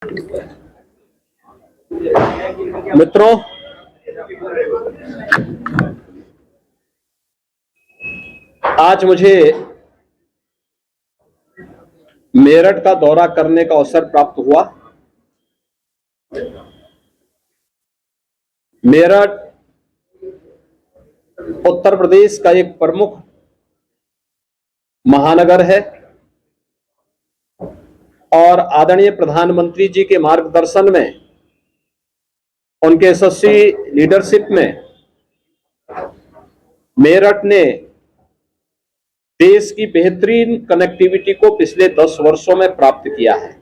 मित्रों, आज मुझे मेरठ का दौरा करने का अवसर प्राप्त हुआ। मेरठ उत्तर प्रदेश का एक प्रमुख महानगर है और आदरणीय प्रधानमंत्री जी के मार्गदर्शन में, उनके यशस्वी लीडरशिप में मेरठ ने देश की बेहतरीन कनेक्टिविटी को पिछले 10 वर्षों में प्राप्त किया है।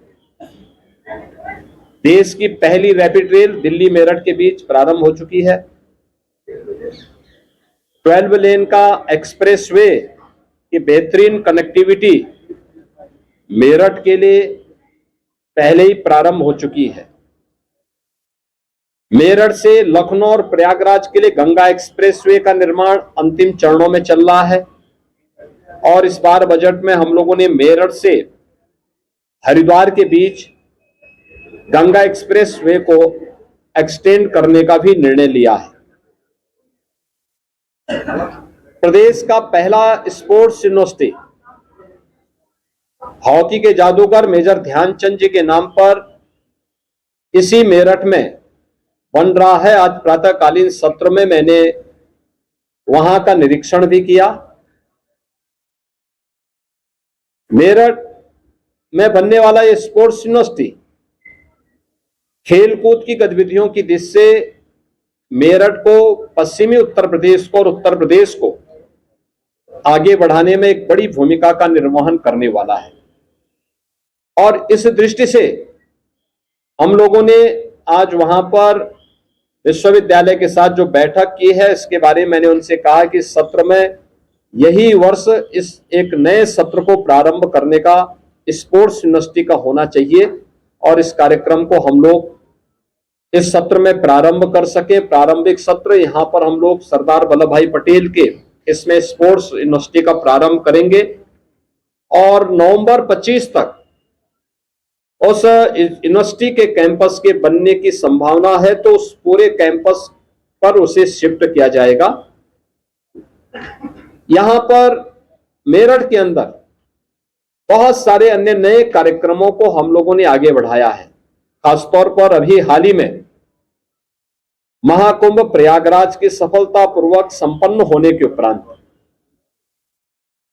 देश की पहली रैपिड रेल दिल्ली मेरठ के बीच प्रारंभ हो चुकी है। 12 लेन का एक्सप्रेसवे की बेहतरीन कनेक्टिविटी मेरठ के लिए पहले ही प्रारंभ हो चुकी है। मेरठ से लखनऊ और प्रयागराज के लिए गंगा एक्सप्रेसवे का निर्माण अंतिम चरणों में चल रहा है और इस बार बजट में हम लोगों ने मेरठ से हरिद्वार के बीच गंगा एक्सप्रेसवे को एक्सटेंड करने का भी निर्णय लिया है। प्रदेश का पहला स्पोर्ट्स यूनिवर्सिटी हॉकी के जादूगर मेजर ध्यानचंद जी के नाम पर इसी मेरठ में बन रहा है। आज प्रातःकालीन सत्र में मैंने वहां का निरीक्षण भी किया। मेरठ में बनने वाला ये स्पोर्ट्स यूनिवर्सिटी खेलकूद की गतिविधियों की दृष्टि से मेरठ को, पश्चिमी उत्तर प्रदेश को और उत्तर प्रदेश को आगे बढ़ाने में एक बड़ी भूमिका का निर्वहन करने वाला है। और इस दृष्टि से हम लोगों ने आज वहां पर विश्वविद्यालय के साथ जो बैठक की है, इसके बारे में मैंने उनसे कहा कि सत्र में यही वर्ष इस एक नए सत्र को प्रारंभ करने का स्पोर्ट्स यूनिवर्सिटी का होना चाहिए और इस कार्यक्रम को हम लोग इस सत्र में प्रारंभ कर सके। प्रारंभिक सत्र यहां पर हम लोग सरदार वल्लभ भाई पटेल के इसमें स्पोर्ट्स यूनिवर्सिटी का प्रारंभ करेंगे और नवंबर 25 तक उस यूनिवर्सिटी के कैंपस के बनने की संभावना है, तो उस पूरे कैंपस पर उसे शिफ्ट किया जाएगा। यहां पर मेरठ के अंदर बहुत सारे अन्य नए कार्यक्रमों को हम लोगों ने आगे बढ़ाया है। खासतौर पर अभी हाल ही में महाकुंभ प्रयागराज के सफलतापूर्वक संपन्न होने के उपरांत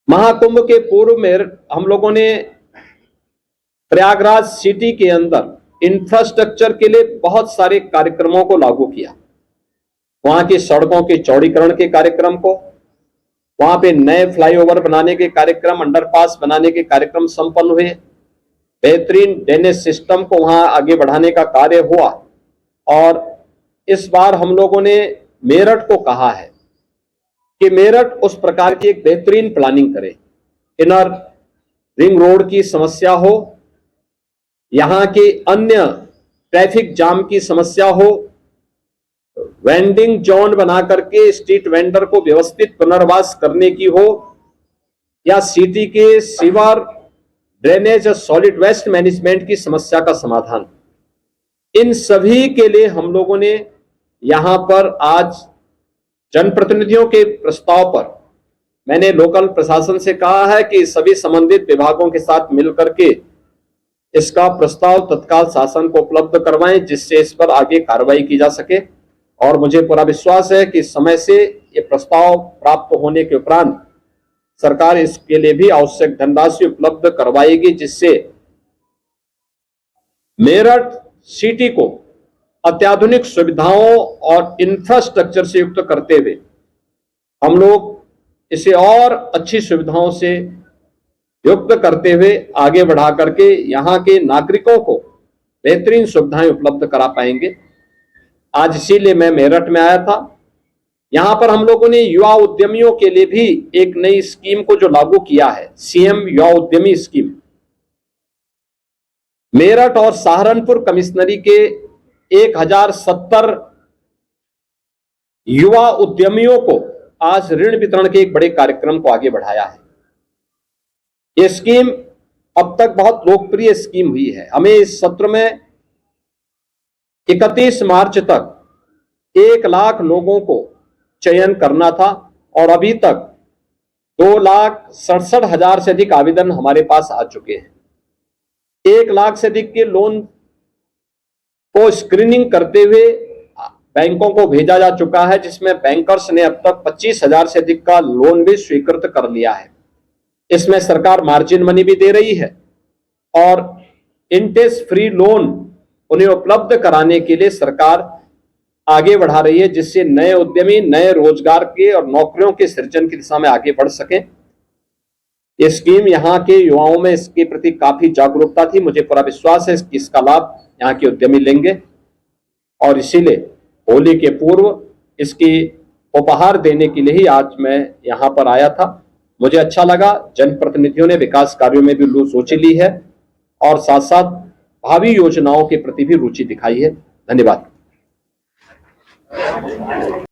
महाकुंभ के पूर्व में हम लोगों ने प्रयागराज सिटी के अंदर इंफ्रास्ट्रक्चर के लिए बहुत सारे कार्यक्रमों को लागू किया। वहां की सड़कों के चौड़ीकरण के कार्यक्रम को, वहां पे नए फ्लाईओवर बनाने के कार्यक्रम, अंडरपास बनाने के कार्यक्रम संपन्न हुए। बेहतरीन ड्रेनेज सिस्टम को वहां आगे बढ़ाने का कार्य हुआ और इस बार हम लोगों ने मेरठ को कहा है कि मेरठ उस प्रकार की एक बेहतरीन प्लानिंग करे। इनर रिंग रोड की समस्या हो, यहां के अन्य ट्रैफिक जाम की समस्या हो, वेंडिंग जोन बना करके स्ट्रीट वेंडर को व्यवस्थित पुनर्वास करने की हो, या सिटी के सीवर, ड्रेनेज और सॉलिड वेस्ट मैनेजमेंट की समस्या का समाधान, इन सभी के लिए हम लोगों ने यहां पर आज जनप्रतिनिधियों के प्रस्ताव पर मैंने लोकल प्रशासन से कहा है कि सभी संबंधित विभागों के साथ मिलकर के इसका प्रस्ताव तत्काल शासन को उपलब्ध करवाएं, जिससे इस पर आगे कार्रवाई की जा सके। और मुझे पूरा विश्वास है कि समय से ये प्रस्ताव प्राप्त होने के उपरांत सरकार इसके लिए भी आवश्यक धनराशि उपलब्ध करवाएगी, जिससे मेरठ सिटी को अत्याधुनिक सुविधाओं और इंफ्रास्ट्रक्चर से युक्त करते हुए हम लोग इसे और अच्छी सुविधाओं से युक्त करते हुए आगे बढ़ा करके यहां के नागरिकों को बेहतरीन सुविधाएं उपलब्ध करा पाएंगे। आज इसीलिए मैं मेरठ में आया था। यहां पर हम लोगों ने युवा उद्यमियों के लिए भी एक नई स्कीम को जो लागू किया है, सीएम युवा उद्यमी स्कीम। मेरठ और सहारनपुर कमिश्नरी के 1070 युवा उद्यमियों को आज ऋण वितरण के एक बड़े कार्यक्रम को आगे बढ़ाया है। यह स्कीम अब तक बहुत लोकप्रिय स्कीम हुई है। हमें इस सत्र में 31 मार्च तक 1 लाख लोगों को चयन करना था और अभी तक 2,67,000 से अधिक आवेदन हमारे पास आ चुके हैं। 1 लाख से अधिक के लोन को स्क्रीनिंग करते हुए बैंकों को भेजा जा चुका है, जिसमें बैंकर्स ने अब तक 25,000 से अधिक का लोन भी स्वीकृत कर लिया है। इसमें सरकार मार्जिन मनी भी दे रही है और इंटरेस्ट फ्री लोन उन्हें उपलब्ध कराने के लिए सरकार आगे बढ़ा रही है, जिससे नए उद्यमी नए रोजगार के और नौकरियों के सृजन की दिशा में आगे बढ़ सकें। ये स्कीम यहाँ के युवाओं में इसके प्रति काफी जागरूकता थी। मुझे पूरा विश्वास है कि इसका लाभ यहाँ के उद्यमी लेंगे और इसीलिए होली के पूर्व इसकी उपहार देने के लिए ही आज मैं यहाँ पर आया था। मुझे अच्छा लगा, जनप्रतिनिधियों ने विकास कार्यों में भी रुचि ली है और साथ साथ भावी योजनाओं के प्रति भी रुचि दिखाई है। धन्यवाद।